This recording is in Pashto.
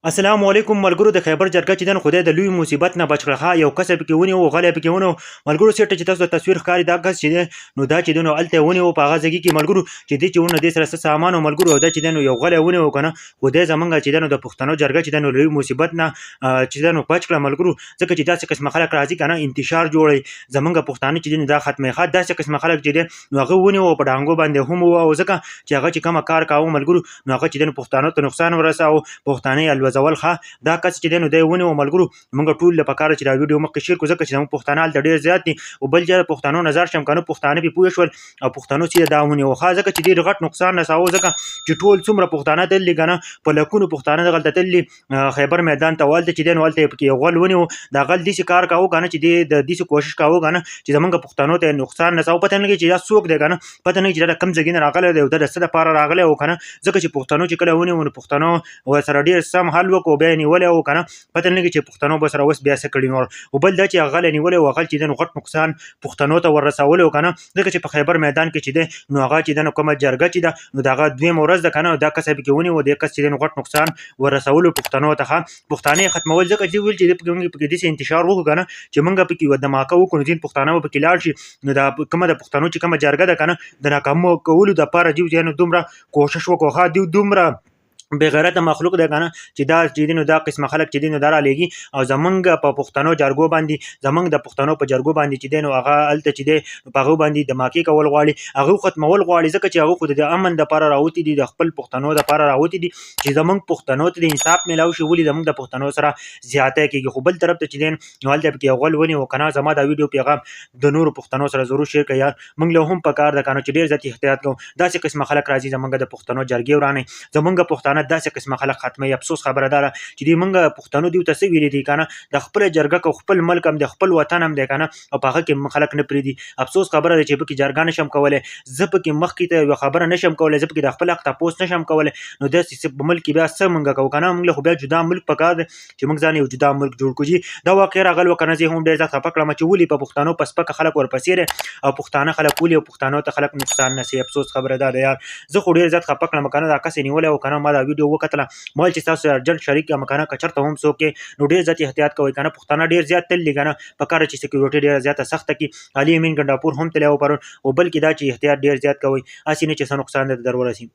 السلام علیکم ملګرو د خیبر جرګه چې دن خدای د لوی مصیبت نه بچ کړه یو کس پکې ونیو غلی پکې ونیو ملګرو سیټ چې تاسو د تصویر ښکاري دا کس چې دی نو دا چې دی نو هلته ونیو په هغه ځای کې ملګرو چې دی چې ونه دې سره څه سامان و ملګرو دا چې دی نو یو غلی ونیو که نه خدای زمونږ چې دی نو د پښتنو جرګه چې دی نو لوی مصیبت نه چې دی نو بچ کړه ملګرو ځکه چې داسې قسمه خلک راځي که نه انتشار جوړوي زمونږ پښتانه چې دی نو دا ختموي ښه داسې قسمه خلک چې دی نو هغه ونیو په ډانګو باندې هم وواهه ځکه چې هغه چې کومه کار کاوه ملګرو نو هغه چې دی نو پښتانو ته نقصان ورساوه پښتانه یې الوځول ښه دا کس چې دی نو دی ونیو ملګرو موږ ټول له پکاره چې دا ویډیو مخکې شیر کړو ځکه چې زموږ پښتانه هلته ډېر زیات دي او بل ځای د پښتنو نظر شم که نه پښتانه پرې پوه شول او پښتنو چې دا ونیو ښه ځکه چې ډېر غټ نقصان رساوه ځکه چې ټول څومره پښتانه تللي که نه په لکونو پښتانه دغلته تللي خیبر میدان ته والته چې دی نو هلته یې پکې یو غل ونیو دا غل داسې کار کاوه که نه چې دی د داسې کوشش کاوه که نه چې زمونږ پښتنو ته نقصان رساوه پته نه لګي چې دا څوک دی که نه پته نه لګي چې دا د کوم ځای نه راغلی دی او دا د څه دپاره راغلی و که نه ځکه چې پښتنو چې کله ونیو نو پښتنو ورسره ډېر سم حل وکړو بیا یې نیولی و که نه پته نه لګي چې پښتنو به سره اوس بیا څه کړي نور او بل دا چې هغه غلی نیولی و هغه چې دی نو غټ نقصان پښتنو ته ور رسولی و که نه ځکه چې په خیبر میدان کې چې دی نو هغه چې دی نو کومه جرګه چې ده نو د هغه دویمه ورځ ده که نه دا کس یې پکې ونیو دې کس چې دی نو غټ نقصان ور رسولو پښتنو ته ښه پښتانه یې ختمول ځکه چې ویل چې دی پکې داسې انتشار وکړو که نه چې موږ پکې یوه دماکه وکړو نو ځینې پښتانه به پکې لاړ شي نو دا کومه د پښتنو چې کومه جرګه ده که نه د ناکامو کولو دپاره دوی چې نو دومره کوشش وکړو ښه دوی دومره بغیرته مخلوق دی که نه چې دا چې دی نو دا قسمه خلک چې دی نو دا رالیږي او زمونږ په پښتنو جرګو باندې زمونږ د پښتنو په جرګو باندې چې دی نو هغه هلته چې دی نو په هغو باندې دماکې کول غواړي هغوی ختمول غواړي ځکه چې هغوی خو د امن دپاره راوتي دي د خپل پښتنو دپاره راوتي دي چې زمونږ پښتنو ته د انصاف میلاو شي ولې زمونږ د پښتنو سره زیاتی کېږي خو بل طرف ته چې دی نو هلته پکې یو غل ونیو که نه زما دا ویډیو پیغام د نورو پښتنو سره ضرور شیر کړئ یار موږ له هم پکار ده که نه چې ډېر زیات احتیاط کوو داسې قسمه خلک راځي زمونږ د پښتنو جرګې ورانوي زمونږ پښتانه داسې قسمه خلک ختموي افسوس خبره ده چې دوی موږ پښتنو دوی ته څه ویلي دي که نه د خپله جرګه که خپل ملک هم دی خپل وطن هم دی که نه او په هغه کې خلک نه پرېږدي افسوس خبره ده چې پکې جرګه نشم کولی زه پکې مخکې ته یوه خبره نشم کولی زه پکې د خپل حق تپوس نشم کولی نو داسې په ملک کې بیا څه موږ کوو که نه موږ له خو بیا جدا ملک پکار دی چې موږ ځان یو جدا ملک جوړ کړو جي دا واقع راغلی وه که نه زه هم ډېر زیات خفه کړم چې ولې په پښتنو په سپکه خلک ورپسې دی او پښتانه خلک ولې او پښتنو ته خلک نقصان نسي افسوس خبره ده یار زه خو ډېر زیات خفه کړم که نه دا کس یې نیولی و که نه ما دا ویډیو وکتله ما ویل چې تاسو ارجنټ شریک یم که نه که چېرته هم څوک نو ډېر زیات احتیاط کوئ که نه پښتانه ډېر زیات تللي که نه پکار چې سکیورټي ډېره زیاته سخته کړي علي امین ګنډاپور هم تللی و پرون او بلکې دا چې احتیاط ډېر زیات کوئ هسې نه چې څه نقصان درته در ورسي